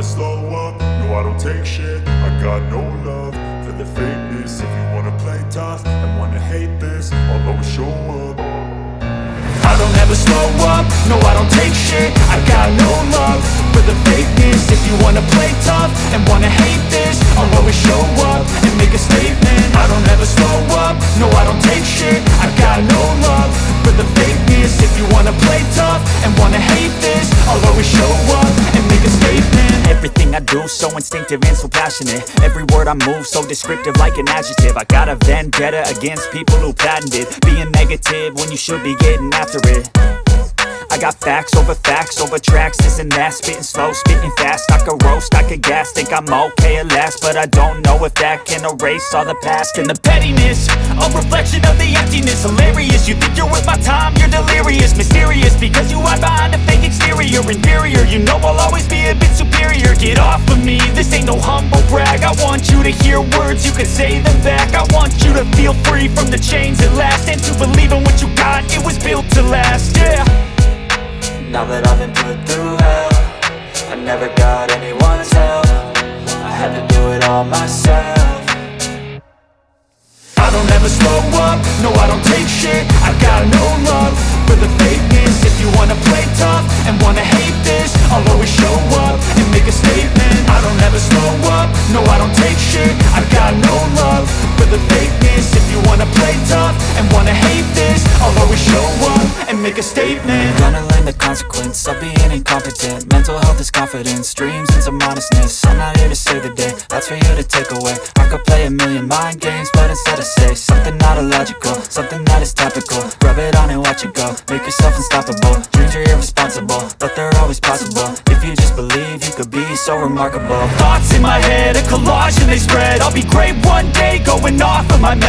slow up, no I don't take shit. I got no love for the fakeness. If you wanna play tough and wanna hate this, I'll always show up. I don't ever slow up, no I don't take shit. I got no love for the fakeness. If you wanna play tough and wanna hate this, I'll always show up and make a statement. I don't ever slow up, no I don't take shit. I got no love for the fakeness. If you wanna play tough and wanna hate this, I'll always show up and make a statement. Everything I do so instinctive and so passionate. Every word I move so descriptive like an adjective. I got a vendetta against people who patented being negative when you should be getting after it. I got facts over tracks, this and that. Spitting slow, spitting fast, I could roast, I could gas. Think I'm okay at last, but I don't know if that can erase all the past. And the pettiness, a reflection of the emptiness. Hilarious, you think you're worth my time, you're delirious. Mysterious, because you hide behind a fake exterior. Inferior, you know I'll always be a bit superior. Get off of me, this ain't no humble brag. I want you to hear words, you can say them back. I want you to feel free from the chains at last, and to believe in what you got, it was built to last, yeah. Now that I've been put through hell, I never got anyone's help. I had to do it all myself. I don't ever slow up, no I don't take shit. I got no love for the fakeness. If you wanna play tough and wanna hate this, I'll always show up and make a statement. I don't ever slow up, no I don't take shit. I got no love for the fakeness. If you wanna play tough and wanna hate this, I'll always show up and make a statement. Gonna learn the consequence of being incompetent. Mental health is confidence, dreams and some honestness. I'm not here to save the day, that's for you to take away. I could play a million mind games, but instead I say something not illogical, something that is topical. Rub it on and watch it go, make yourself unstoppable. Dreams are irresponsible, but they're always possible. If you just believe, you could be so remarkable. Thoughts in my head, a collage and they spread. I'll be great one day, going off of my